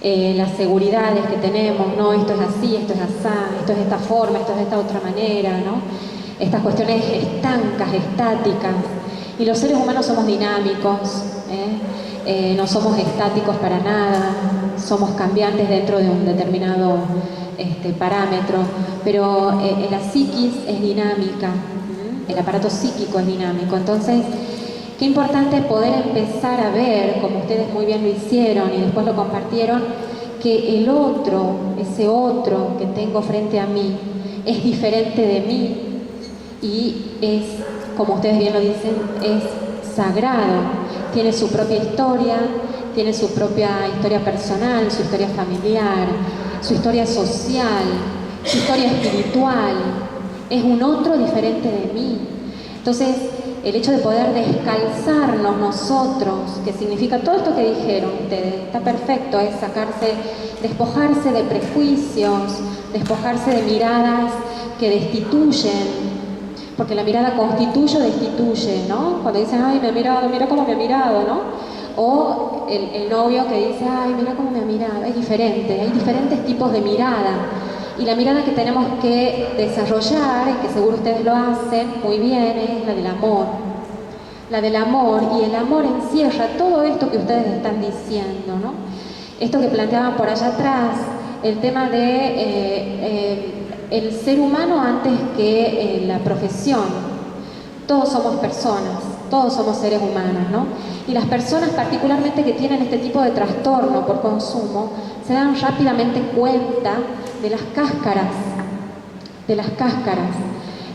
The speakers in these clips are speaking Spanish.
las seguridades que tenemos, ¿no? Esto es así, esto es asá, esto es de esta forma, esto es de esta otra manera, ¿no? Estas cuestiones estancas, estáticas. Y los seres humanos somos dinámicos, no somos estáticos para nada, somos cambiantes dentro de un determinado parámetro, pero la psiquis es dinámica, el aparato psíquico es dinámico. Entonces, qué importante poder empezar a ver, como ustedes muy bien lo hicieron y después lo compartieron, que el otro, ese otro que tengo frente a mí, es diferente de mí y es, como ustedes bien lo dicen, es sagrado, tiene su propia historia, tiene su propia historia personal, su historia familiar, su historia social, su historia espiritual, es un otro diferente de mí. Entonces, el hecho de poder descalzarnos nosotros, que significa todo esto que dijeron ustedes, está perfecto, es sacarse, despojarse de prejuicios, despojarse de miradas que destituyen, porque la mirada constituye o destituye, ¿no? Cuando dicen, ay, me ha mirado, mira cómo me ha mirado, ¿no? O el novio que dice, ay, mira cómo me ha mirado, es diferente, hay diferentes tipos de mirada. Y la mirada que tenemos que desarrollar, y que seguro ustedes lo hacen muy bien, es la del amor. La del amor, y el amor encierra todo esto que ustedes están diciendo, ¿no? Esto que planteaban por allá atrás, el tema de el ser humano antes que la profesión. Todos somos personas, todos somos seres humanos, ¿no? Y las personas particularmente que tienen este tipo de trastorno por consumo se dan rápidamente cuenta de las cáscaras,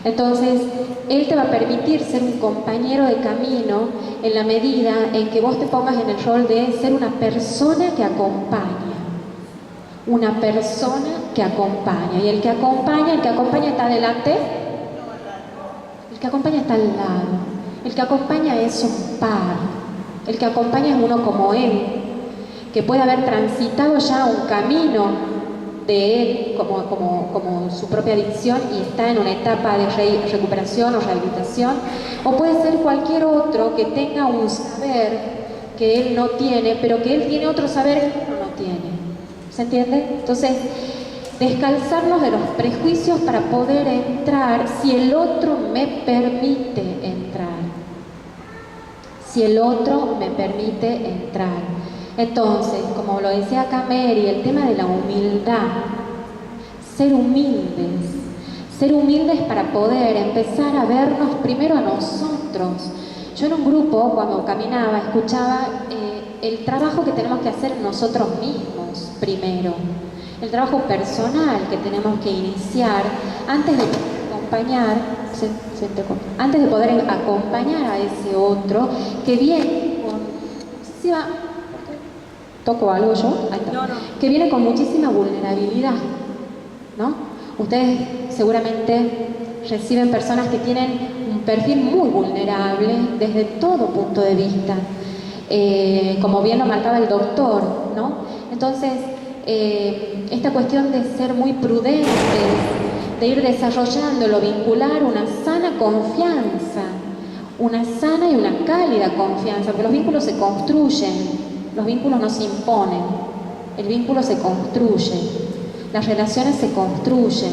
Entonces, él te va a permitir ser un compañero de camino en la medida en que vos te pongas en el rol de ser una persona que acompaña. Una persona que acompaña. Y el que acompaña está adelante, el que acompaña está al lado. El que acompaña es un par. El que acompaña es uno como él, que puede haber transitado ya un camino de él como su propia adicción y está en una etapa de recuperación o rehabilitación, o puede ser cualquier otro que tenga un saber que él no tiene, pero que él tiene otro saber que uno no tiene. ¿Se entiende? Entonces, descalzarnos de los prejuicios para poder entrar si el otro me permite entrar. Si el otro me permite entrar. Entonces, como lo decía acá Mary, el tema de la humildad, ser humildes para poder empezar a vernos primero a nosotros. Yo en un grupo, cuando caminaba, escuchaba el trabajo que tenemos que hacer nosotros mismos primero, el trabajo personal que tenemos que iniciar antes de acompañar, antes de poder acompañar a ese otro que viene con muchísima... ¿Toco algo yo? Ahí está. No. Que viene con muchísima vulnerabilidad, ¿no? Ustedes seguramente reciben personas que tienen un perfil muy vulnerable desde todo punto de vista, como bien lo marcaba el doctor, ¿no? Entonces, esta cuestión de ser muy prudentes, de ir desarrollando lo vincular, una sana confianza, una sana y una cálida confianza, porque los vínculos se construyen. Los vínculos no se imponen, el vínculo se construye, las relaciones se construyen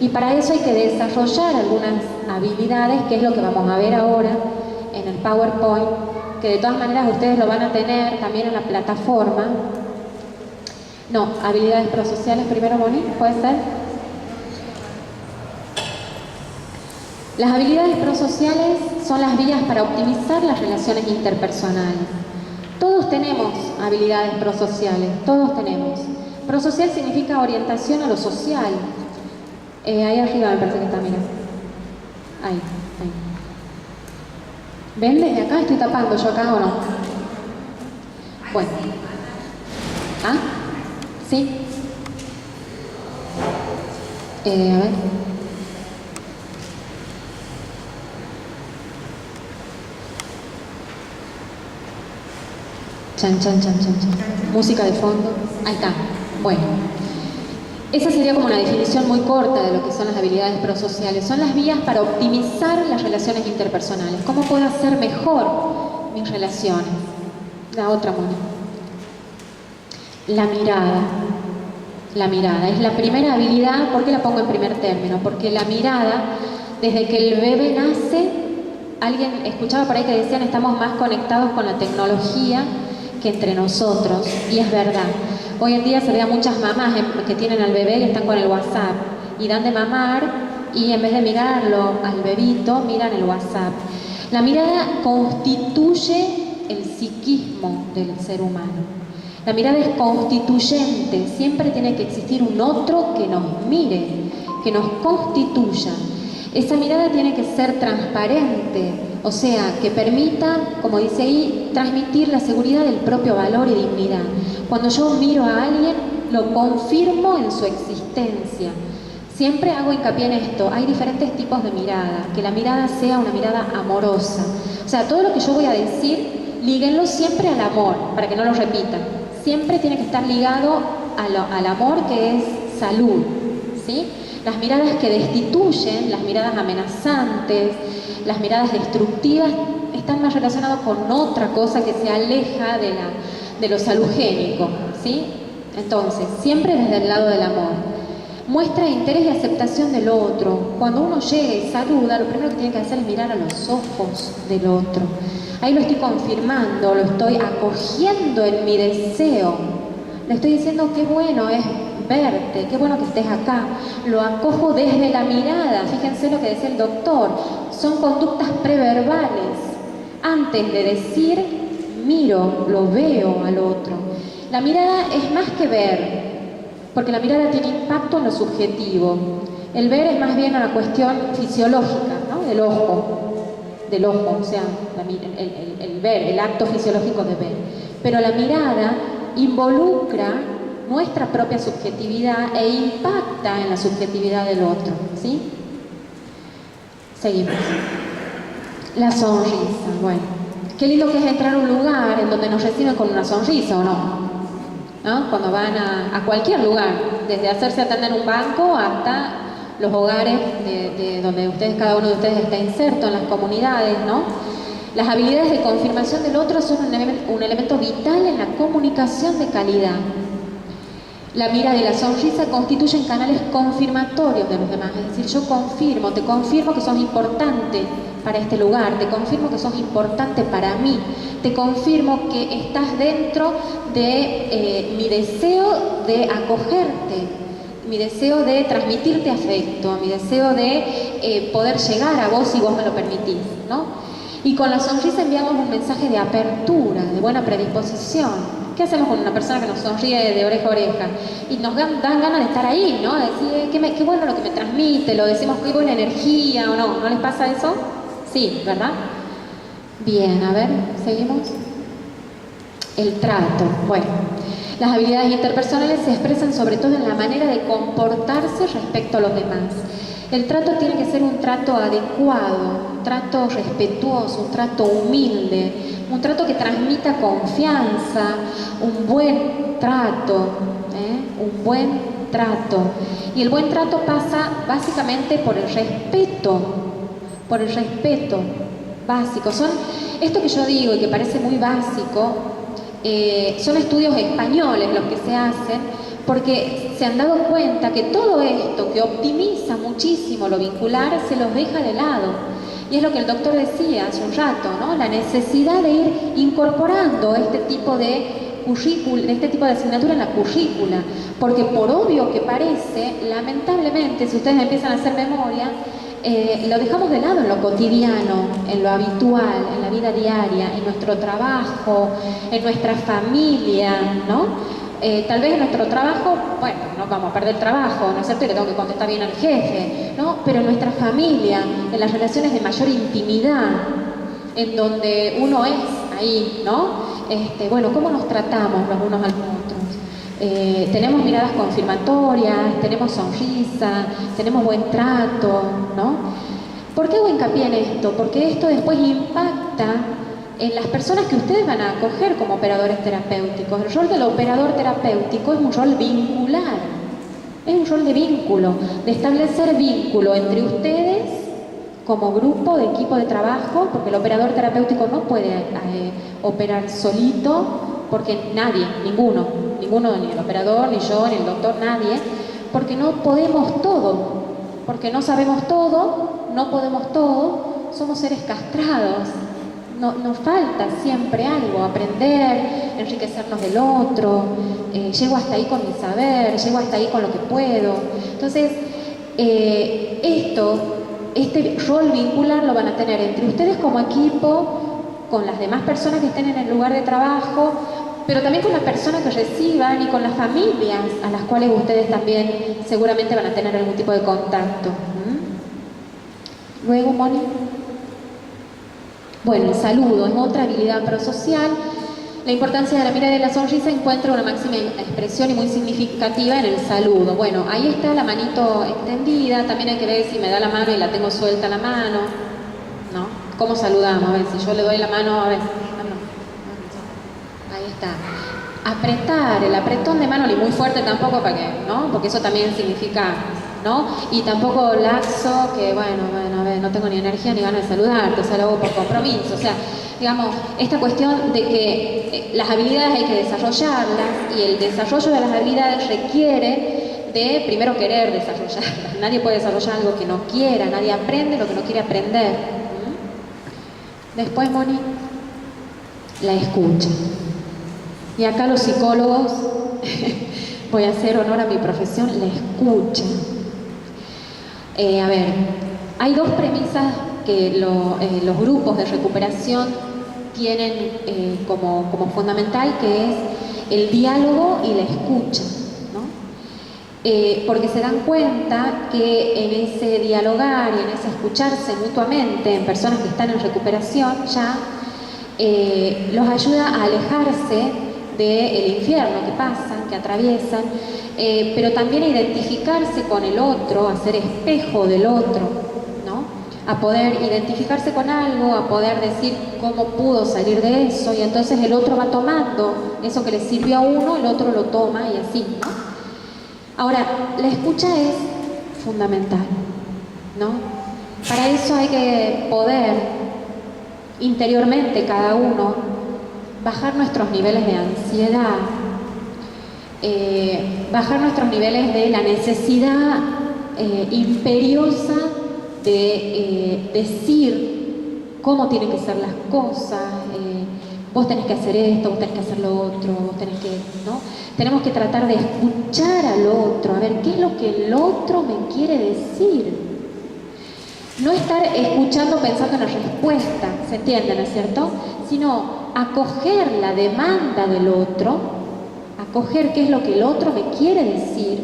y para eso hay que desarrollar algunas habilidades, que es lo que vamos a ver ahora en el PowerPoint, que de todas maneras ustedes lo van a tener también en la plataforma. No, habilidades prosociales primero, Moni, ¿puede ser? Las habilidades prosociales son las vías para optimizar las relaciones interpersonales. Todos tenemos habilidades prosociales, todos tenemos. Prosocial significa orientación a lo social. Ahí arriba me parece que está, mira. Ahí. ¿Ven? Desde acá estoy tapando, yo acá o no. Bueno. ¿Ah? ¿Sí? A ver. Chan, chan, chan, chan, chan. Música de fondo. Ahí está. Bueno. Esa sería como una definición muy corta de lo que son las habilidades prosociales. Son las vías para optimizar las relaciones interpersonales. ¿Cómo puedo hacer mejor mis relaciones? La otra, Moni. La mirada. La mirada es la primera habilidad. ¿Por qué la pongo en primer término? Porque la mirada, desde que el bebé nace, alguien escuchaba por ahí que decían estamos más conectados con la tecnología que entre nosotros, y es verdad. Hoy en día se ve a muchas mamás que tienen al bebé y están con el WhatsApp y dan de mamar y en vez de mirarlo al bebito, miran el WhatsApp. La mirada constituye el psiquismo del ser humano. La mirada es constituyente, siempre tiene que existir un otro que nos mire, que nos constituya. Esa mirada tiene que ser transparente, o sea, que permita, como dice ahí, transmitir la seguridad del propio valor y dignidad. Cuando yo miro a alguien, lo confirmo en su existencia. Siempre hago hincapié en esto, hay diferentes tipos de mirada, que la mirada sea una mirada amorosa. O sea, todo lo que yo voy a decir, líguenlo siempre al amor, para que no lo repitan. Siempre tiene que estar ligado al amor, que es salud, ¿sí? Las miradas que destituyen, las miradas amenazantes, las miradas destructivas, están más relacionadas con otra cosa que se aleja de lo salugénico, ¿sí? Entonces, siempre desde el lado del amor. Muestra interés y aceptación del otro. Cuando uno llega y saluda, lo primero que tiene que hacer es mirar a los ojos del otro. Ahí lo estoy confirmando, lo estoy acogiendo en mi deseo. Le estoy diciendo qué bueno es verte, qué bueno que estés acá. Lo acojo desde la mirada. Fíjense lo que decía el doctor. Son conductas preverbales. Antes de decir, miro, lo veo al otro. La mirada es más que ver, porque la mirada tiene impacto en lo subjetivo. El ver es más bien una cuestión fisiológica, ¿no? Del ojo, o sea, el ver, el acto fisiológico de ver. Pero la mirada involucra nuestra propia subjetividad e impacta en la subjetividad del otro, ¿sí? Seguimos. La sonrisa, bueno. Qué lindo que es entrar a un lugar en donde nos reciben con una sonrisa, ¿o no? ¿No? Cuando van a cualquier lugar, desde hacerse atender en un banco hasta los hogares de donde cada uno de ustedes está inserto, en las comunidades, ¿no? Las habilidades de confirmación del otro son un elemento vital en la comunicación de calidad. La mirada y la sonrisa constituyen canales confirmatorios de los demás, es decir, yo te confirmo que sos importante para este lugar, te confirmo que sos importante para mí, te confirmo que estás dentro de mi deseo de acogerte, mi deseo de transmitirte afecto, mi deseo de poder llegar a vos si vos me lo permitís, ¿no? Y con la sonrisa enviamos un mensaje de apertura, de buena predisposición. ¿Qué hacemos con una persona que nos sonríe de oreja a oreja? Y nos dan ganas de estar ahí, ¿no? De decir, qué bueno lo que me transmite, lo decimos, qué buena energía, ¿o no? ¿No les pasa eso? Sí, ¿verdad? Bien, a ver, seguimos. El trato. Bueno, las habilidades interpersonales se expresan sobre todo en la manera de comportarse respecto a los demás. El trato tiene que ser un trato adecuado, un trato respetuoso, un trato humilde, un trato que transmita confianza, un buen trato, un buen trato. Y el buen trato pasa básicamente por el respeto básico. Esto que yo digo y que parece muy básico, son estudios españoles los que se hacen, porque se han dado cuenta que todo esto que optimiza muchísimo lo vincular se los deja de lado. Y es lo que el doctor decía hace un rato, ¿no? La necesidad de ir incorporando este tipo de asignatura en la currícula, porque por obvio que parece, lamentablemente, si ustedes empiezan a hacer memoria, lo dejamos de lado en lo cotidiano, en lo habitual, en la vida diaria, en nuestro trabajo, en nuestra familia, ¿no? Tal vez en nuestro trabajo, bueno, no vamos a perder trabajo, ¿no es cierto? Y le tengo que contestar bien al jefe, ¿no? Pero en nuestra familia, en las relaciones de mayor intimidad, en donde uno es ahí, ¿no? Bueno, ¿cómo nos tratamos los unos a los otros? Tenemos miradas confirmatorias, tenemos sonrisa, tenemos buen trato, ¿no? ¿Por qué hago hincapié en esto? Porque esto después impacta en las personas que ustedes van a acoger como operadores terapéuticos. El rol del operador terapéutico es un rol vincular, es un rol de vínculo, de establecer vínculo entre ustedes como grupo, de equipo de trabajo, porque el operador terapéutico no puede operar solito, porque ninguno ninguno, ni el operador, ni yo, ni el doctor, nadie, porque no podemos todo, porque no sabemos todo, no podemos todo, somos seres castrados. Nos falta siempre algo, aprender, enriquecernos del otro, llego hasta ahí con mi saber, llego hasta ahí con lo que puedo. Entonces, este rol vincular lo van a tener entre ustedes como equipo, con las demás personas que estén en el lugar de trabajo, pero también con las personas que reciban y con las familias a las cuales ustedes también seguramente van a tener algún tipo de contacto. Luego, Moni. Bueno, el saludo es otra habilidad prosocial. La importancia de la mirada y la sonrisa encuentra una máxima expresión y muy significativa en el saludo. Bueno, ahí está la manito extendida, también hay que ver si me da la mano y la tengo suelta la mano, ¿no? ¿Cómo saludamos? A ver, si yo le doy la mano, a ver, ahí está. Apretar, el apretón de mano, ni muy fuerte tampoco para que, ¿no? Porque eso también significa, ¿no? Y tampoco laxo, que bueno, a ver, no tengo ni energía ni ganas de saludarte, o sea, lo hago por compromiso, o sea, digamos, esta cuestión de que las habilidades hay que desarrollarlas y el desarrollo de las habilidades requiere de primero querer desarrollarlas. Nadie puede desarrollar algo que no quiera, nadie aprende lo que no quiere aprender. Después, Moni, la escucha. Y acá los psicólogos, voy a hacer honor a mi profesión, la escucha. A ver, hay dos premisas que los grupos de recuperación tienen como fundamental, que es el diálogo y la escucha, ¿no? Porque se dan cuenta que en ese dialogar y en ese escucharse mutuamente en personas que están en recuperación ya los ayuda a alejarse del infierno que pasan, que atraviesan, pero también a identificarse con el otro, a ser espejo del otro, ¿no? A poder identificarse con algo, a poder decir cómo pudo salir de eso, y entonces el otro va tomando eso que le sirvió a uno, el otro lo toma y así, ¿no? Ahora, la escucha es fundamental, ¿no? Para eso hay que poder interiormente cada uno bajar nuestros niveles de ansiedad, bajar nuestros niveles de la necesidad imperiosa de decir cómo tienen que ser las cosas, vos tenés que hacer esto, vos tenés que hacer lo otro, vos tenés que, ¿no? Tenemos que tratar de escuchar al otro, a ver qué es lo que el otro me quiere decir. No estar escuchando pensando en la respuesta, ¿se entiende, no es cierto? Sino acoger la demanda del otro, acoger qué es lo que el otro me quiere decir,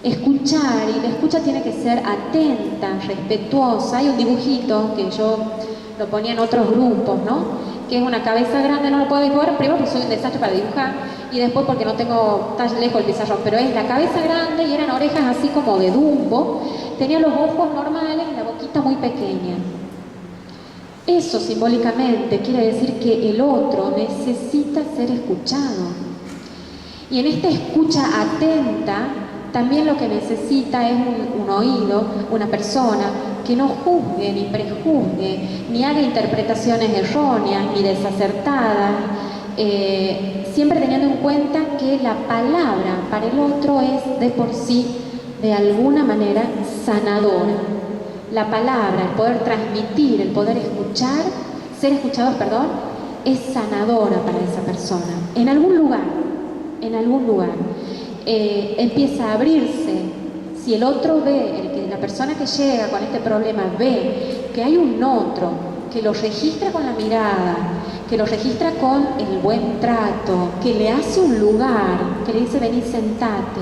escuchar, y la escucha tiene que ser atenta, respetuosa. Hay un dibujito que yo lo ponía en otros grupos, ¿no? Que es una cabeza grande, no lo puedo dibujar, primero porque soy un desastre para dibujar, y después porque no tengo tan lejos el pizarrón, pero es la cabeza grande y eran orejas así como de Dumbo, tenía los ojos normales y la boquita muy pequeña. Eso simbólicamente quiere decir que el otro necesita ser escuchado. Y en esta escucha atenta, también lo que necesita es un oído, una persona que no juzgue, ni prejuzgue, ni haga interpretaciones erróneas, ni desacertadas, siempre teniendo en cuenta que la palabra para el otro es de por sí, de alguna manera, sanadora. La palabra, el poder transmitir, el poder escuchar, ser escuchados, perdón, es sanadora para esa persona. En algún lugar, empieza a abrirse. Si el otro ve, la persona que llega con este problema ve que hay un otro que lo registra con la mirada, que lo registra con el buen trato, que le hace un lugar, que le dice vení, sentate,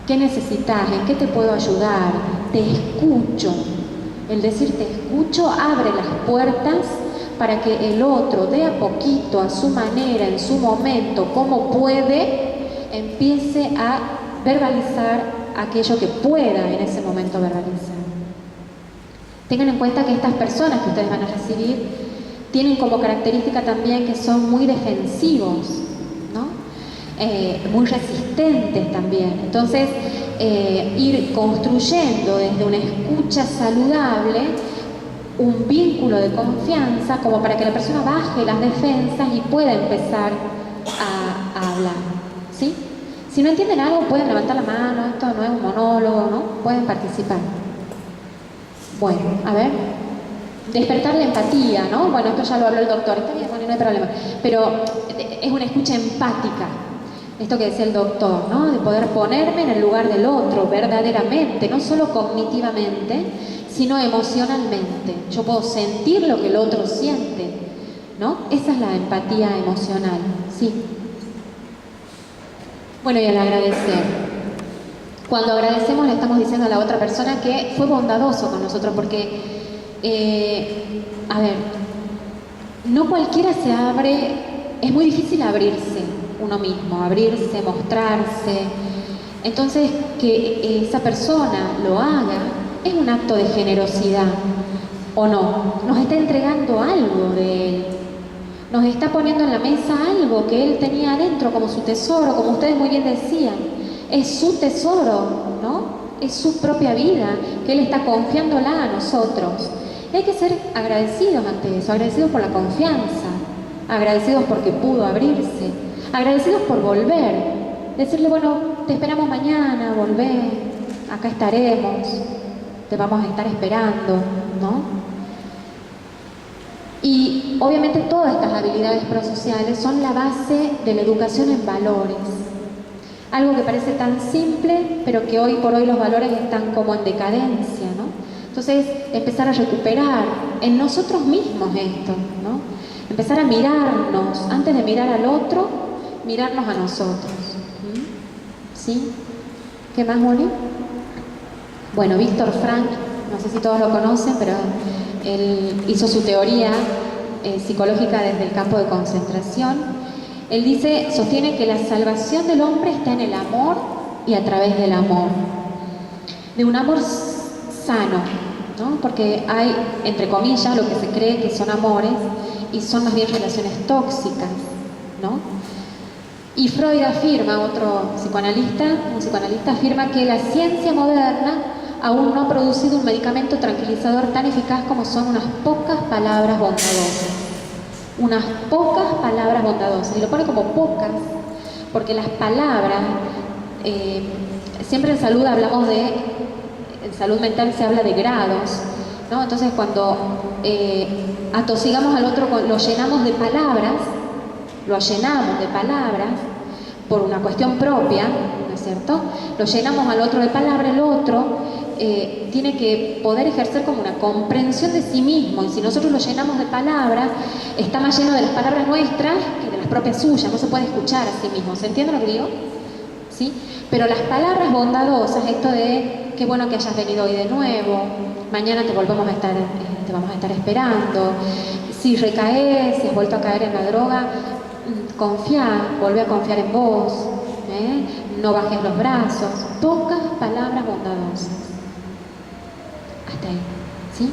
¿qué necesitas? ¿En qué te puedo ayudar? Te escucho. El decir te escucho abre las puertas para que el otro de a poquito, a su manera, en su momento, como puede, empiece a verbalizar aquello que pueda en ese momento verbalizar. Tengan en cuenta que estas personas que ustedes van a recibir tienen como característica también que son muy defensivos, ¿no? Muy resistentes también. Entonces, ir construyendo desde una escucha saludable un vínculo de confianza como para que la persona baje las defensas y pueda empezar a hablar, ¿sí? Si no entienden algo, pueden levantar la mano, esto no es un monólogo, ¿no? Pueden participar. Bueno, a ver. Despertar la empatía, ¿no? Bueno, esto ya lo habló el doctor, está bien, bueno, no hay problema. Pero es una escucha empática. Esto que decía el doctor, ¿no? De poder ponerme en el lugar del otro, verdaderamente, no solo cognitivamente, sino emocionalmente. Yo puedo sentir lo que el otro siente, ¿no? Esa es la empatía emocional, sí. Bueno, y al agradecer. Cuando agradecemos le estamos diciendo a la otra persona que fue bondadoso con nosotros, porque, a ver, no cualquiera se abre, es muy difícil abrirse uno mismo, abrirse, mostrarse. Entonces, que esa persona lo haga es un acto de generosidad, ¿o no? Nos está entregando algo de él. Nos está poniendo en la mesa algo que él tenía adentro como su tesoro, como ustedes muy bien decían. Es su tesoro, ¿no? Es su propia vida, que él está confiándola a nosotros. Y hay que ser agradecidos ante eso, agradecidos por la confianza, agradecidos porque pudo abrirse, agradecidos por volver. Decirle, bueno, te esperamos mañana, volvé, acá estaremos, te vamos a estar esperando, ¿no? Y obviamente todas estas habilidades prosociales son la base de la educación en valores. Algo que parece tan simple, pero que hoy por hoy los valores están como en decadencia, ¿no? Entonces, empezar a recuperar en nosotros mismos esto, ¿no? Empezar a mirarnos, antes de mirar al otro, mirarnos a nosotros. ¿Sí? ¿Qué más, Moni? Bueno, Víctor Frank, no sé si todos lo conocen, pero él hizo su teoría psicológica desde el campo de concentración. Él dice, sostiene que la salvación del hombre está en el amor y a través del amor. De un amor sano, ¿no? Porque hay, entre comillas, lo que se cree que son amores y son más bien relaciones tóxicas, ¿no? Y Freud afirma, otro psicoanalista, un psicoanalista afirma que la ciencia moderna aún no ha producido un medicamento tranquilizador tan eficaz como son unas pocas palabras bondadosas. Unas pocas palabras bondadosas. Y lo pone como pocas, porque las palabras, siempre en salud hablamos de, en salud mental se habla de grados, ¿no? Entonces cuando atosigamos al otro, lo llenamos de palabras, lo llenamos de palabras, por una cuestión propia, ¿no es cierto? Lo llenamos al otro de palabras, el otro tiene que poder ejercer como una comprensión de sí mismo, y si nosotros lo llenamos de palabras, está más lleno de las palabras nuestras que de las propias suyas, no se puede escuchar a sí mismo. ¿Se entiende lo que digo? ¿Sí? Pero las palabras bondadosas, esto de qué bueno que hayas venido hoy de nuevo, mañana te vamos a estar esperando, si recaes, si has vuelto a caer en la droga, confía, volvé a confiar en vos, no bajes los brazos, pocas palabras bondadosas. Hasta ahí, ¿sí?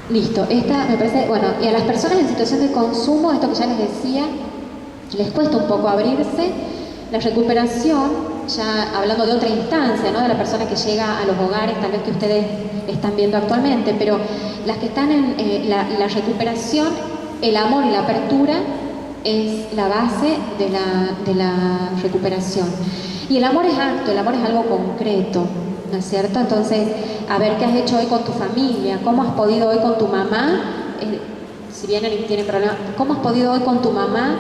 Listo, esta me parece, bueno, y a las personas en situación de consumo, esto que ya les decía, les cuesta un poco abrirse. La recuperación, ya hablando de otra instancia, ¿no? De la persona que llega a los hogares, tal vez que ustedes están viendo actualmente, pero las que están en la recuperación, el amor y la apertura es la base de la recuperación. Y el amor es acto, el amor es algo concreto, ¿no es cierto? Entonces, a ver qué has hecho hoy con tu familia, cómo has podido hoy con tu mamá, si vienen y tienen problemas, cómo has podido hoy con tu mamá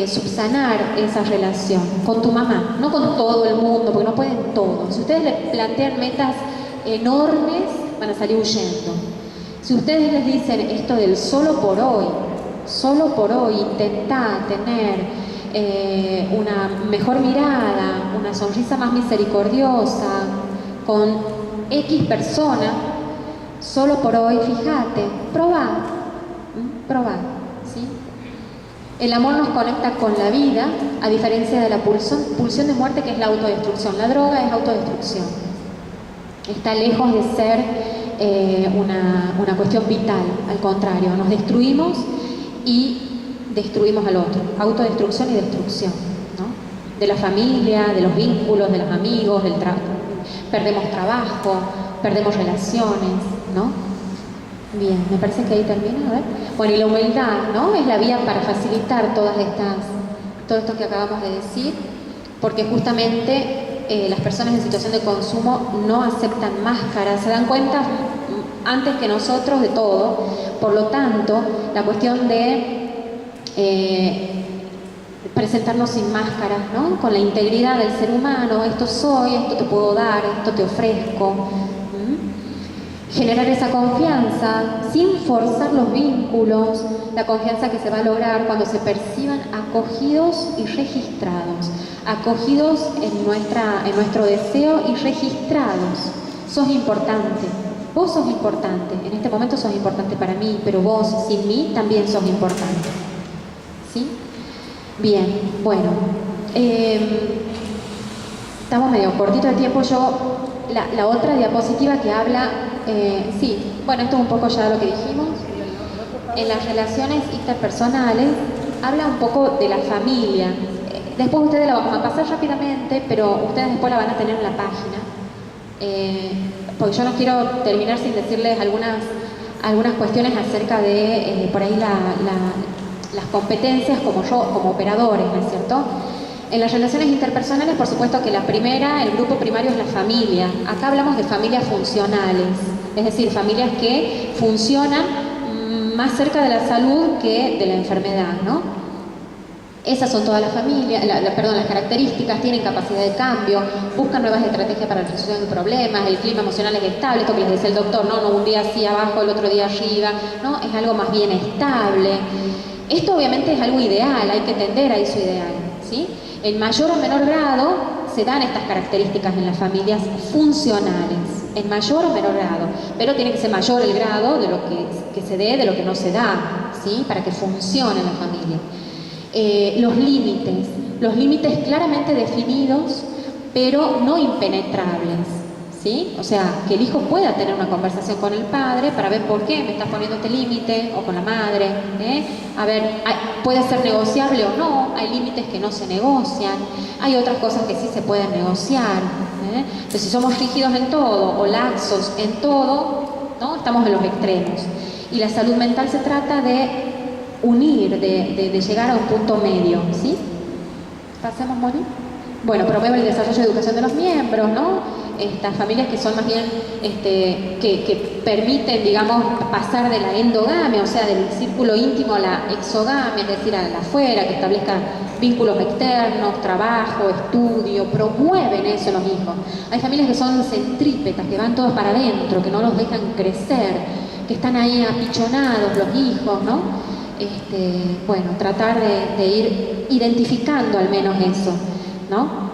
subsanar esa relación, con tu mamá, no con todo el mundo, porque no pueden todos. Si ustedes les plantean metas enormes, van a salir huyendo. Si ustedes les dicen esto del solo por hoy, intentá tener una mejor mirada, una sonrisa más misericordiosa con X persona, solo por hoy, fíjate, probá, ¿sí? El amor nos conecta con la vida, a diferencia de la pulsión de muerte, que es la autodestrucción. La droga es autodestrucción. Está lejos de ser una cuestión vital, al contrario, nos destruimos y destruimos al otro. Autodestrucción y destrucción, ¿no? De la familia, de los vínculos, de los amigos, perdemos trabajo, perdemos relaciones, ¿no? Bien, me parece que ahí termina, a ver. Bueno, y la humildad, ¿no? Es la vía para facilitar todo esto que acabamos de decir. porque justamente las personas en situación de consumo no aceptan máscaras, se dan cuenta antes que nosotros de todo. Por lo tanto, la cuestión de presentarnos sin máscaras, ¿no? Con la integridad del ser humano, esto soy, esto te puedo dar, esto te ofrezco. Generar esa confianza sin forzar los vínculos, la confianza que se va a lograr cuando se perciban acogidos y registrados, acogidos en nuestro deseo y registrados. Sos importante, vos sos importante, en este momento sos importante para mí, pero vos sin mí también sos importante. ¿Sí? Bien, bueno, estamos medio cortito de tiempo. La otra diapositiva que habla, sí, bueno, esto es un poco ya lo que dijimos. En las relaciones interpersonales habla un poco de la familia. Después ustedes la vamos a pasar rápidamente, pero ustedes después la van a tener en la página. Porque yo no quiero terminar sin decirles algunas cuestiones acerca de, por ahí, las competencias como operadores, ¿no es cierto? En las relaciones interpersonales, por supuesto que la primera, el grupo primario es la familia. Acá hablamos de familias funcionales, es decir, familias que funcionan más cerca de la salud que de la enfermedad, ¿no? Esas son todas las familias, las características, tienen capacidad de cambio, buscan nuevas estrategias para la resolución de problemas, el clima emocional es estable, esto que les decía el doctor, no un día así abajo, el otro día arriba, ¿no? Es algo más bien estable. Esto obviamente es algo ideal, hay que tender a eso ideal, ¿sí? En mayor o menor grado se dan estas características en las familias funcionales, en mayor o menor grado, pero tiene que ser mayor el grado de lo que se dé, de lo que no se da, ¿sí? Para que funcione la familia. Los límites claramente definidos, pero no impenetrables, ¿sí? O sea, que el hijo pueda tener una conversación con el padre para ver por qué me estás poniendo este límite, o con la madre, a ver, puede ser negociable o no, hay límites que no se negocian, hay otras cosas que sí se pueden negociar, Entonces, si somos rígidos en todo o laxos en todo, ¿no? Estamos en los extremos. Y la salud mental se trata de unir, de llegar a un punto medio, ¿sí? ¿Pasemos, Moni? Bueno, promueve el desarrollo de educación de los miembros, ¿no? Estas familias que son más bien, que permiten, digamos, pasar de la endogamia, o sea, del círculo íntimo a la exogamia, es decir, a la afuera, que establezcan vínculos externos, trabajo, estudio, promueven eso en los hijos. Hay familias que son centrípetas, que van todos para adentro, que no los dejan crecer, que están ahí apichonados los hijos, ¿no? Bueno, tratar de ir identificando al menos eso, ¿no?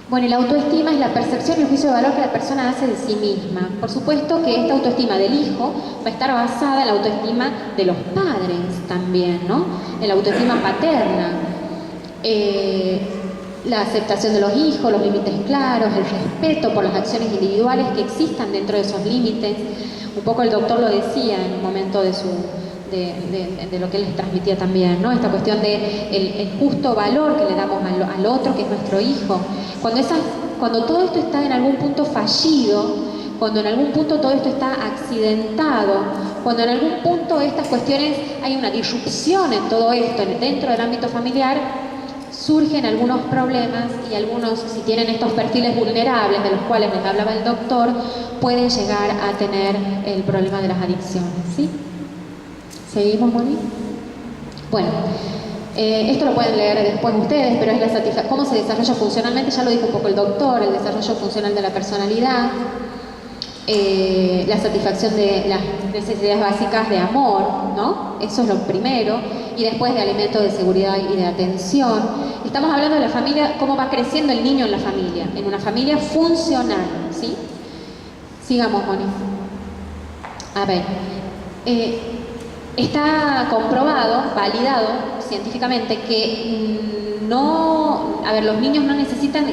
Bueno, y la autoestima es la percepción y el juicio de valor que la persona hace de sí misma. Por supuesto que esta autoestima del hijo va a estar basada en la autoestima de los padres también, ¿no? En la autoestima paterna. La aceptación de los hijos, los límites claros, el respeto por las acciones individuales que existan dentro de esos límites. Un poco el doctor lo decía en un momento de lo que él les transmitía también, ¿no? Esta cuestión de el justo valor que le damos al otro, que es nuestro hijo. Cuando todo esto está en algún punto fallido, cuando en algún punto todo esto está accidentado, cuando en algún punto estas cuestiones hay una disrupción en todo esto, dentro del ámbito familiar, surgen algunos problemas y algunos, si tienen estos perfiles vulnerables de los cuales les hablaba el doctor, pueden llegar a tener el problema de las adicciones, ¿sí? ¿Seguimos, Moni? Bueno, esto lo pueden leer después ustedes, pero es cómo se desarrolla funcionalmente, ya lo dijo un poco el doctor, el desarrollo funcional de la personalidad, la satisfacción de las necesidades básicas de amor, ¿no? Eso es lo primero, y después de alimento, de seguridad y de atención. Estamos hablando de la familia, cómo va creciendo el niño en la familia, en una familia funcional, ¿sí? Sigamos, Moni. A ver, está comprobado, validado científicamente que los niños no necesitan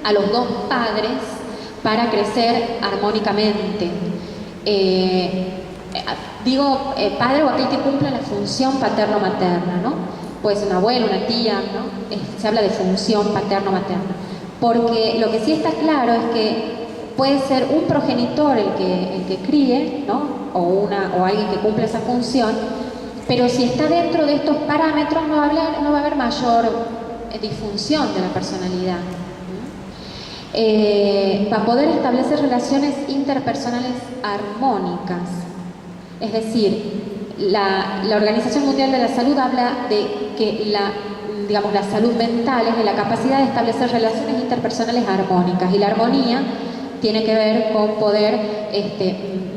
a los dos padres para crecer armónicamente. Padre o aquel que cumpla la función paterno-materna, ¿no? Puede ser un abuelo, una tía, ¿no? Se habla de función paterno-materna. Porque lo que sí está claro es que puede ser un progenitor el que críe, ¿no? O alguien que cumple esa función, pero si está dentro de estos parámetros no va a haber mayor disfunción de la personalidad. Para poder establecer relaciones interpersonales armónicas. Es decir, la Organización Mundial de la Salud habla de que la salud mental es de la capacidad de establecer relaciones interpersonales armónicas, y la armonía tiene que ver con poder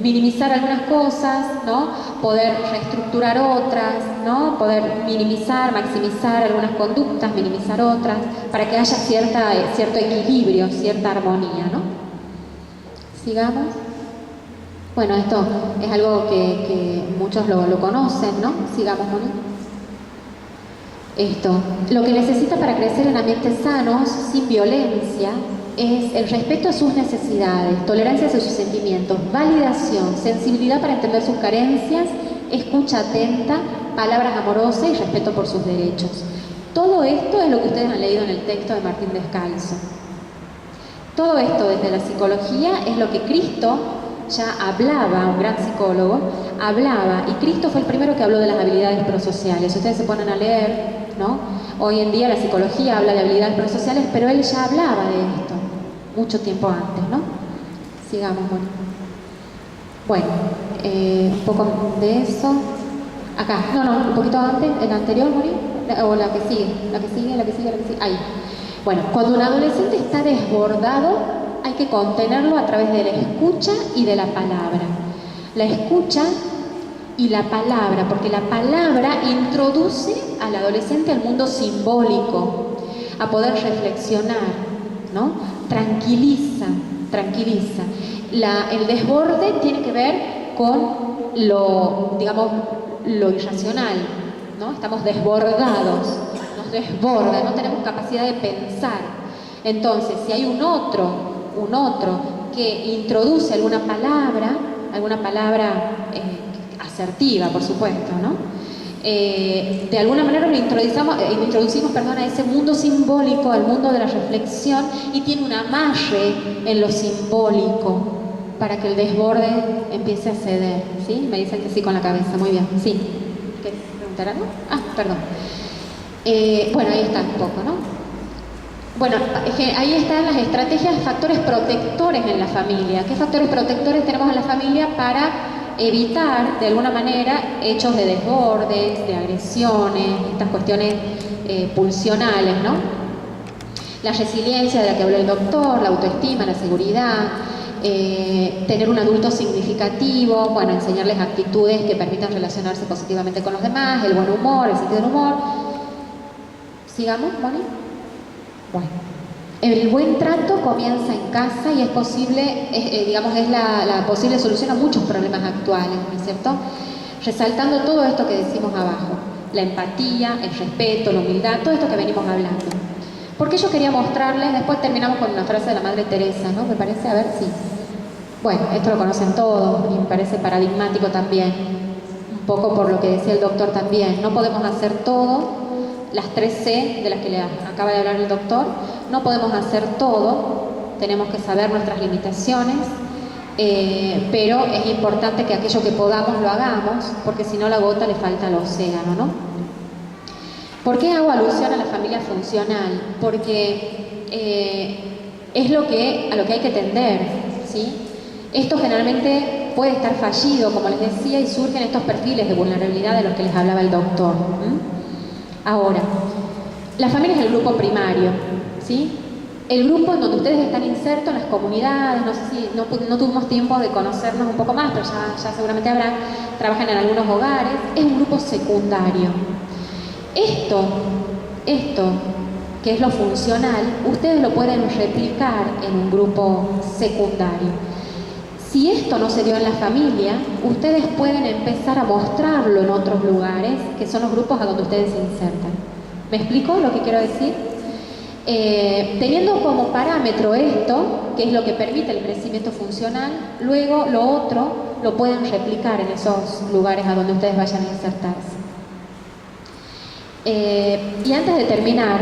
minimizar algunas cosas, ¿no? Poder reestructurar otras, ¿no? Poder minimizar, maximizar algunas conductas, minimizar otras, para que haya cierto equilibrio, cierta armonía, ¿no? Sigamos. Bueno, esto es algo que muchos lo conocen, ¿no? Sigamos, Moni. Esto, lo que necesita para crecer en ambientes sanos, sin violencia, es el respeto a sus necesidades, tolerancia hacia sus sentimientos, validación, sensibilidad para entender sus carencias, escucha atenta, palabras amorosas y respeto por sus derechos. Todo esto es lo que ustedes han leído en el texto de Martín Descalzo. Todo esto desde la psicología es lo que Cristo ya hablaba, un gran psicólogo, hablaba, y Cristo fue el primero que habló de las habilidades prosociales. Ustedes se ponen a leer, ¿no? Hoy en día la psicología habla de habilidades prosociales, pero él ya hablaba de esto mucho tiempo antes, ¿no? Sigamos, bueno, un poco de eso. Acá, un poquito antes, el anterior, Moni, o la que sigue, ahí. Bueno, cuando un adolescente está desbordado, hay que contenerlo a través de la escucha y de la palabra. La escucha y la palabra, porque la palabra introduce al adolescente al mundo simbólico, a poder reflexionar, ¿no? Tranquiliza. El desborde tiene que ver con lo irracional, ¿no? Estamos desbordados, nos desborda, no tenemos capacidad de pensar. Entonces, si hay un otro que introduce alguna palabra asertiva, por supuesto, ¿no? De alguna manera lo introducimos a ese mundo simbólico, al mundo de la reflexión, y tiene un amarre en lo simbólico para que el desborde empiece a ceder, ¿sí? Me dicen que sí con la cabeza, muy bien, sí. ¿Quieres preguntar algo? Perdón. Bueno, ahí está un poco, ¿no? Bueno, ahí están las estrategias, factores protectores en la familia. ¿Qué factores protectores tenemos en la familia para evitar, de alguna manera, hechos de desbordes, de agresiones, estas cuestiones pulsionales, ¿no? La resiliencia de la que habló el doctor, la autoestima, la seguridad, tener un adulto significativo, bueno, enseñarles actitudes que permitan relacionarse positivamente con los demás, el buen humor, el sentido del humor. Sigamos, Moni. Bueno, el buen trato comienza en casa y es posible, es la posible solución a muchos problemas actuales, ¿no es cierto? Resaltando todo esto que decimos abajo, la empatía, el respeto, la humildad, todo esto que venimos hablando. Porque yo quería mostrarles, después terminamos con una frase de la Madre Teresa, ¿no? Me parece, a ver si... Bueno, esto lo conocen todos y me parece paradigmático también, un poco por lo que decía el doctor también. No podemos hacer todo. Las 3 C de las que le acaba de hablar el doctor, no podemos hacer todo, tenemos que saber nuestras limitaciones, pero es importante que aquello que podamos lo hagamos, porque si no la gota le falta al océano, ¿no? ¿Por qué hago alusión a la familia funcional? Porque es a lo que hay que tender, ¿sí? Esto generalmente puede estar fallido, como les decía, y surgen estos perfiles de vulnerabilidad de los que les hablaba el doctor. Ahora, la familia es el grupo primario, ¿sí? El grupo en donde ustedes están insertos en las comunidades, no sé si no tuvimos tiempo de conocernos un poco más, pero ya seguramente habrán, trabajan en algunos hogares, es un grupo secundario. Esto, que es lo funcional, ustedes lo pueden replicar en un grupo secundario. Si esto no se dio en la familia, ustedes pueden empezar a mostrarlo en otros lugares, que son los grupos a donde ustedes se insertan. ¿Me explico lo que quiero decir? Teniendo como parámetro esto, que es lo que permite el crecimiento funcional, luego lo otro lo pueden replicar en esos lugares a donde ustedes vayan a insertarse. Y antes de terminar,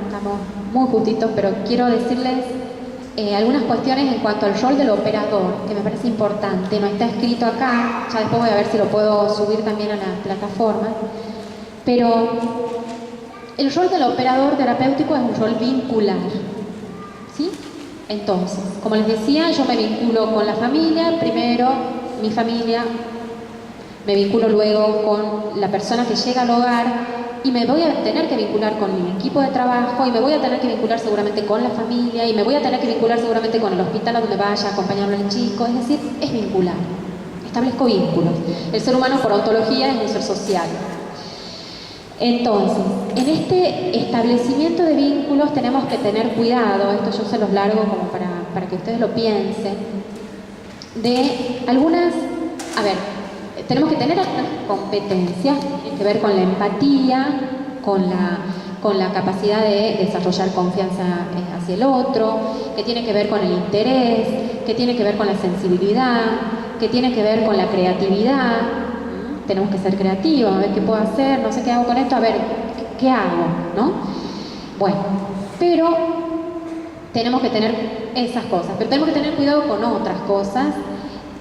estamos muy justitos, pero quiero decirles algunas cuestiones en cuanto al rol del operador, que me parece importante. No está escrito acá, ya después voy a ver si lo puedo subir también a la plataforma. Pero El rol del operador terapéutico es un rol vincular, ¿sí? Entonces, como les decía, yo me vinculo con la familia, primero mi familia, me vinculo luego con la persona que llega al hogar y me voy a tener que vincular con mi equipo de trabajo y me voy a tener que vincular seguramente con la familia y me voy a tener que vincular seguramente con el hospital a donde vaya a acompañarlo al chico, es decir, es vincular, establezco vínculos. El ser humano por ontología es un ser social. Entonces, en este establecimiento de vínculos tenemos que tener cuidado, esto yo se los largo como para que ustedes lo piensen, de algunas, a ver, tenemos que tener algunas competencias que tienen que ver con la empatía, con la capacidad de desarrollar confianza hacia el otro, que tiene que ver con el interés, que tiene que ver con la sensibilidad, que tiene que ver con la creatividad. Tenemos que ser creativos, a ver qué puedo hacer, no sé qué hago con esto, a ver qué hago, ¿no? Bueno, pero tenemos que tener esas cosas, pero tenemos que tener cuidado con otras cosas.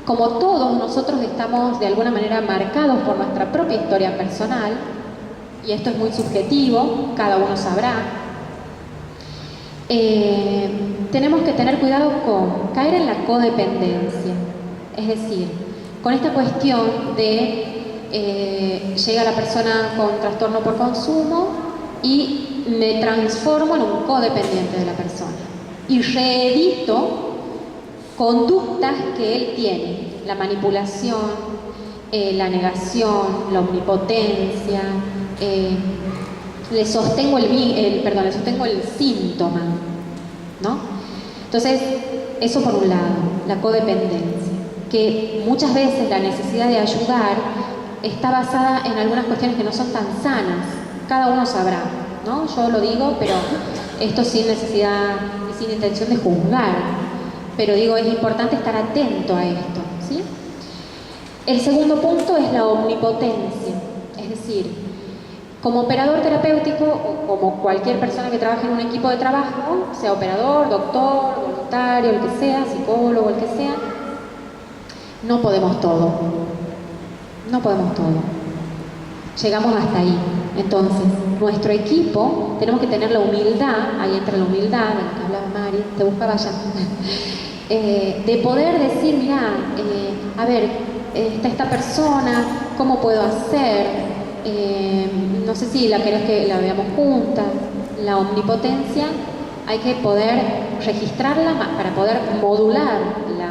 Como todos nosotros estamos de alguna manera marcados por nuestra propia historia personal, y esto es muy subjetivo, cada uno sabrá, tenemos que tener cuidado con caer en la codependencia, es decir, con esta cuestión de llega la persona con trastorno por consumo y me transformo en un codependiente de la persona y reedito conductas que él tiene, la manipulación, la negación, la omnipotencia, le sostengo el síntoma, ¿no? Entonces, eso por un lado, la codependencia, que muchas veces la necesidad de ayudar está basada en algunas cuestiones que no son tan sanas, cada uno sabrá, ¿no? Yo lo digo, pero esto sin necesidad y sin intención de juzgar. Pero digo, es importante estar atento a esto, ¿sí? El segundo punto es la omnipotencia, es decir, como operador terapéutico o como cualquier persona que trabaje en un equipo de trabajo, sea operador, doctor, voluntario, el que sea, psicólogo, el que sea, no podemos todo, no podemos todo. Llegamos hasta ahí. Entonces, nuestro equipo, tenemos que tener la humildad, ahí entra la humildad, de la que hablaba Mari, te buscaba ya, de poder decir, mira, a ver, está esta persona, ¿cómo puedo hacer? No sé si la querés que la veamos juntas. La omnipotencia hay que poder registrarla para poder modularla,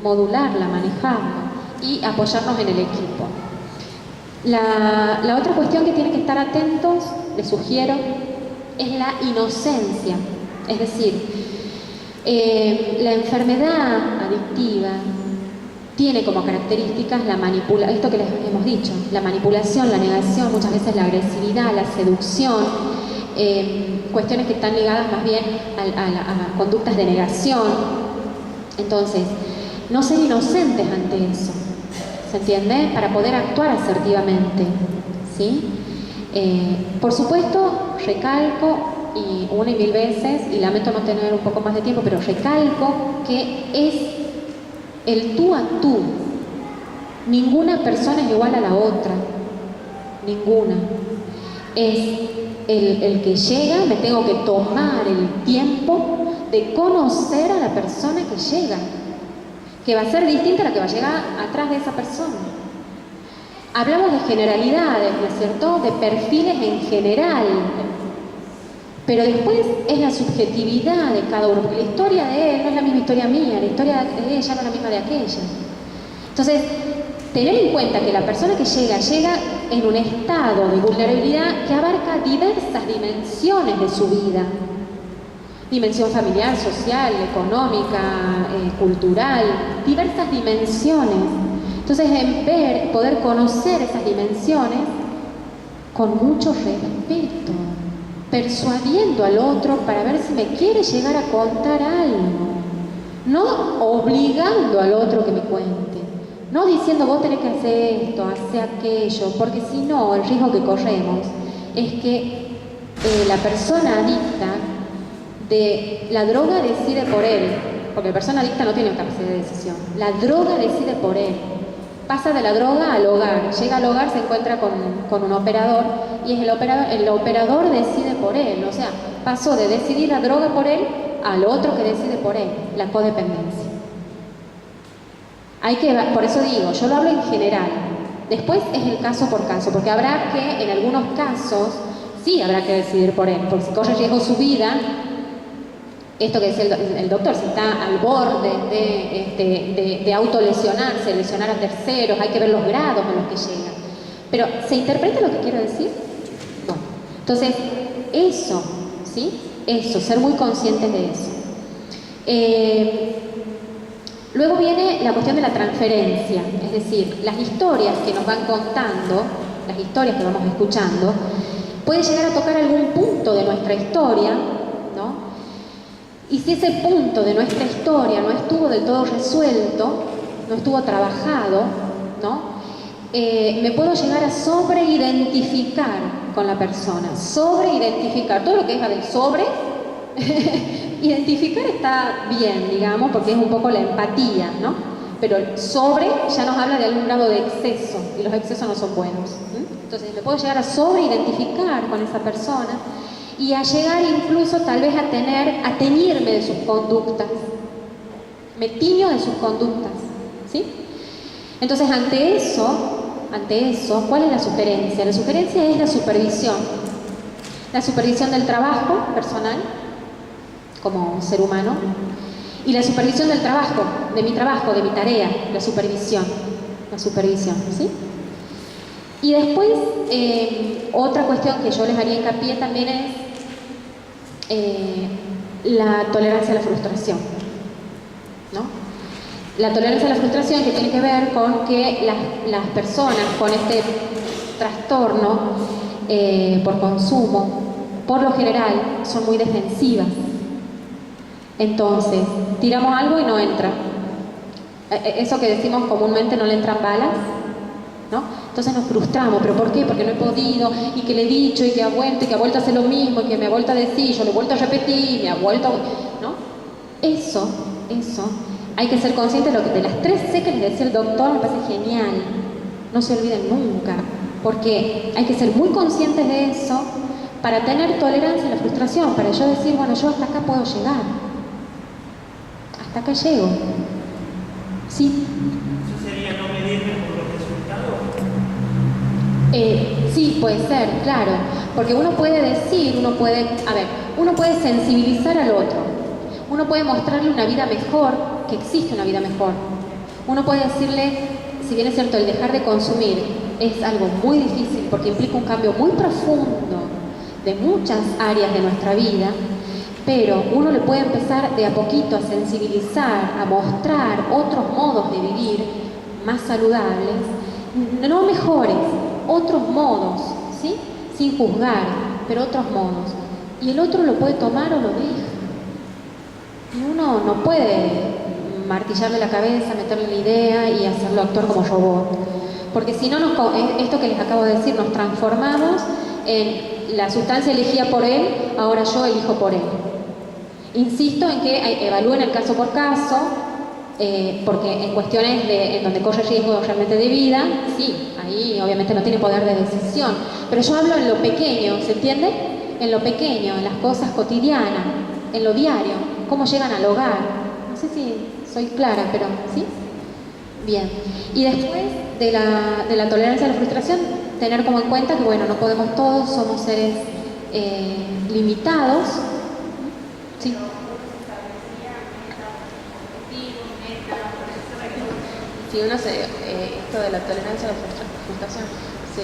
manejarla y apoyarnos en el equipo. La otra cuestión que tienen que estar atentos, les sugiero, es la inocencia. Es decir, la enfermedad adictiva tiene como características la manipulación, esto que les hemos dicho, la manipulación, la negación, muchas veces la agresividad, la seducción, cuestiones que están ligadas más bien a conductas de negación. Entonces, no ser inocentes ante eso, ¿se entiende? Para poder actuar asertivamente, ¿sí? Por supuesto, recalco, y una y mil veces, y lamento no tener un poco más de tiempo, pero recalco que es el tú a tú. Ninguna persona es igual a la otra, ninguna. Es el que llega, me tengo que tomar el tiempo de conocer a la persona que llega, que va a ser distinta a la que va a llegar atrás de esa persona. Hablamos de generalidades, ¿no es cierto?, de perfiles en general, pero después es la subjetividad de cada uno, porque la historia de él no es la misma historia mía, la historia de ella no es la misma de aquella. Entonces, tener en cuenta que la persona que llega en un estado de vulnerabilidad que abarca diversas dimensiones de su vida. Dimensión familiar, social, económica, cultural, diversas dimensiones. Entonces, en poder conocer esas dimensiones con mucho respeto, persuadiendo al otro para ver si me quiere llegar a contar algo, no obligando al otro que me cuente, no diciendo vos tenés que hacer esto, hacer aquello, porque si no, el riesgo que corremos es que la persona adicta de la droga decide por él, porque la persona adicta no tiene capacidad de decisión, la droga decide por él, Pasa de la droga al hogar, llega al hogar, se encuentra con un operador y es el operador decide por él, o sea, pasó de decidir la droga por él al otro que decide por él, la codependencia. Por eso digo, yo lo hablo en general, después es el caso por caso, porque habrá que, en algunos casos, sí habrá que decidir por él, porque si corre riesgo su vida, esto que decía el doctor, si está al borde de autolesionarse, lesionar a terceros, hay que ver los grados en los que llega. Pero, ¿se interpreta lo que quiero decir? No. Entonces, eso, ¿sí? Eso, ser muy conscientes de eso. Luego viene la cuestión de la transferencia, es decir, las historias que nos van contando, las historias que vamos escuchando, pueden llegar a tocar algún punto de nuestra historia, ¿no? Y si ese punto de nuestra historia no estuvo del todo resuelto, no estuvo trabajado, ¿no? Me puedo llegar a sobreidentificar con la persona, sobreidentificar, todo lo que es del sobre, identificar está bien, digamos, porque es un poco la empatía, ¿no? Pero el sobre ya nos habla de algún grado de exceso, y los excesos no son buenos. Entonces me puedo llegar a sobreidentificar con esa persona, y a llegar incluso tal vez a teñirme de sus conductas. Me tiño de sus conductas, ¿sí? Entonces, ante eso, ¿cuál es la sugerencia? La sugerencia es la supervisión. La supervisión del trabajo personal, como ser humano, y la supervisión del trabajo, de mi tarea, la supervisión, ¿sí? Y después, otra cuestión que yo les haría hincapié también es la tolerancia a la frustración, ¿no? La tolerancia a la frustración, que tiene que ver con que las personas con este trastorno por consumo, por lo general, son muy defensivas. Entonces, tiramos algo y no entra. Eso que decimos comúnmente, no le entran balas, ¿no? Entonces nos frustramos, ¿pero por qué? Porque no he podido, y que le he dicho, y que ha vuelto a hacer lo mismo, y que me ha vuelto a decir, yo lo he vuelto a repetir, me ha vuelto a... ¿no? Eso, hay que ser consciente de las 3 C que les decía el doctor, me parece genial. No se olviden nunca, porque hay que ser muy conscientes de eso para tener tolerancia a la frustración, para yo decir, bueno, yo hasta acá puedo llegar, hasta acá llego, ¿sí? ¿Eso sería no medirme por los resultados? Sí, puede ser, claro, porque uno puede sensibilizar al otro, uno puede mostrarle una vida mejor, que existe una vida mejor, uno puede decirle, si bien es cierto, el dejar de consumir es algo muy difícil porque implica un cambio muy profundo de muchas áreas de nuestra vida, pero uno le puede empezar de a poquito a sensibilizar, a mostrar otros modos de vivir más saludables, no mejores, otros modos, ¿sí? Sin juzgar, pero otros modos. Y el otro lo puede tomar o lo deja. Y uno no puede martillarle la cabeza, meterle la idea y hacerlo actuar como robot. Porque si no, esto que les acabo de decir, nos transformamos en la sustancia elegida por él, ahora yo elijo por él. Insisto en que evalúen el caso por caso, porque en cuestiones en donde corre riesgo realmente de vida, sí, ahí obviamente no tiene poder de decisión. Pero yo hablo en lo pequeño, ¿se entiende? En lo pequeño, en las cosas cotidianas, en lo diario, cómo llegan al hogar. No sé si soy clara, pero ¿sí? Bien. Y después de la tolerancia a la frustración, tener como en cuenta que, bueno, no podemos todos, somos seres limitados. ¿Sí? Si uno esto de la tolerancia a la frustración, ¿se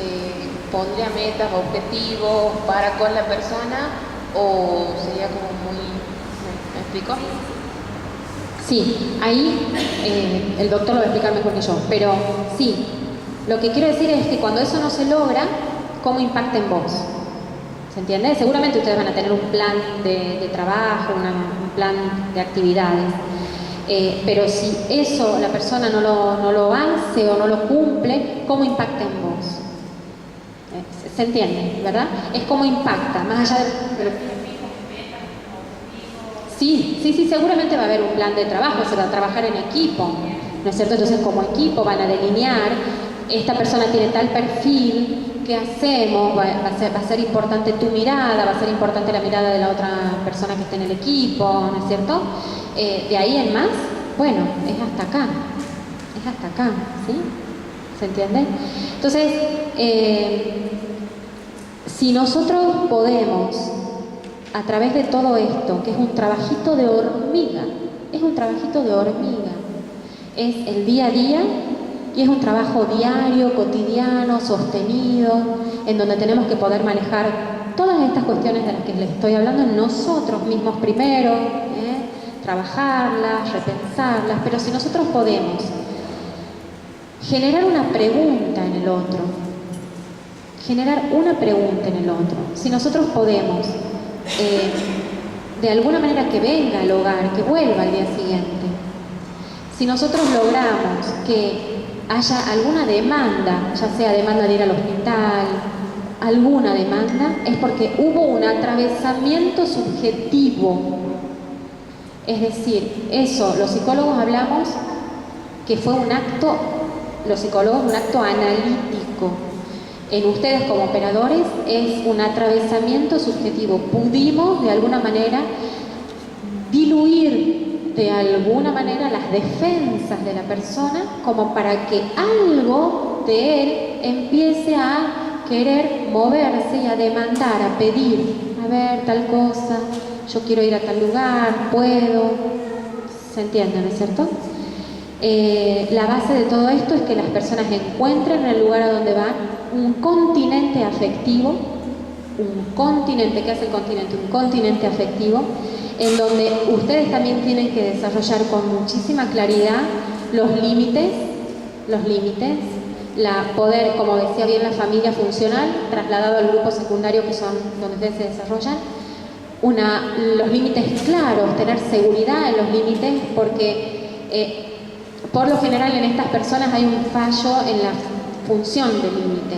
pondría metas, objetivos para con la persona o sería como muy... ¿Me explico? Sí, ahí el doctor lo va a explicar mejor que yo, pero sí, lo que quiero decir es que cuando eso no se logra, ¿cómo impacta en vos? ¿Se entiende? Seguramente ustedes van a tener un plan de trabajo, un plan de actividades, pero si eso la persona no lo hace o no lo cumple, ¿cómo impacta en vos? ¿Se entiende? ¿Verdad? Es cómo impacta, más allá de... Sí, seguramente va a haber un plan de trabajo, se va a trabajar en equipo, ¿no es cierto? Entonces como equipo van a delinear, esta persona tiene tal perfil, ¿qué hacemos? Va a ser importante tu mirada, va a ser importante la mirada de la otra persona que esté en el equipo, ¿no es cierto? De ahí en más, bueno, es hasta acá, ¿sí? ¿Se entiende? Entonces, si nosotros podemos, a través de todo esto, que es un trabajito de hormiga, es el día a día y es un trabajo diario, cotidiano, sostenido, en donde tenemos que poder manejar todas estas cuestiones de las que les estoy hablando nosotros mismos primero, trabajarlas, repensarlas, pero si nosotros podemos generar una pregunta en el otro, si nosotros podemos de alguna manera que venga al hogar, que vuelva al día siguiente, si nosotros logramos que haya alguna demanda, ya sea demanda de ir al hospital, alguna demanda, es porque hubo un atravesamiento subjetivo. Es decir, eso, los psicólogos hablamos que fue un acto, un acto analítico. En ustedes como operadores es un atravesamiento subjetivo. Pudimos de alguna manera diluir de alguna manera las defensas de la persona como para que algo de él empiece a querer moverse y a demandar, a pedir, a ver tal cosa, yo quiero ir a tal lugar, puedo. ¿Se entiende, no es cierto? La base de todo esto es que las personas encuentren en el lugar a donde van un continente afectivo, ¿qué hace el continente? Un continente afectivo, en donde ustedes también tienen que desarrollar con muchísima claridad los límites, poder, como decía bien, la familia funcional, trasladado al grupo secundario que son donde ustedes se desarrollan, los límites claros, tener seguridad en los límites, porque por lo general en estas personas hay un fallo en la función del límite.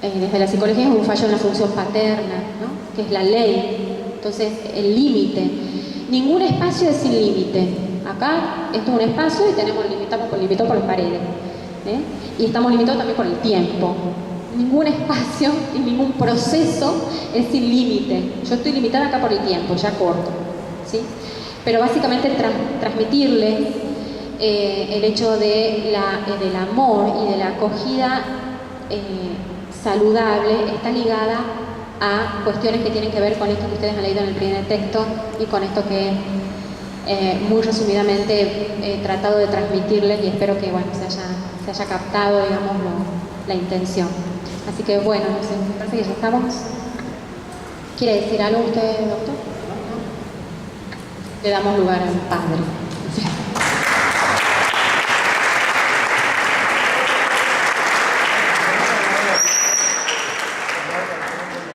Desde la psicología es un fallo en la función paterna, ¿no? Que es la ley. Entonces, el límite. Ningún espacio es sin límite. Acá esto es un espacio y limitado por las paredes. Y estamos limitados también por el tiempo. Ningún espacio y ningún proceso es sin límite. Yo estoy limitada acá por el tiempo, ya corto, ¿sí? Pero básicamente transmitirles el hecho del amor y de la acogida saludable está ligada a cuestiones que tienen que ver con esto que ustedes han leído en el primer texto y con esto que muy resumidamente he tratado de transmitirles, y espero que bueno, se haya captado, digamos, la intención. Así que bueno, no sé, me parece que ya estamos. ¿Quiere decir algo usted, doctor? ¿No? Le damos lugar al padre.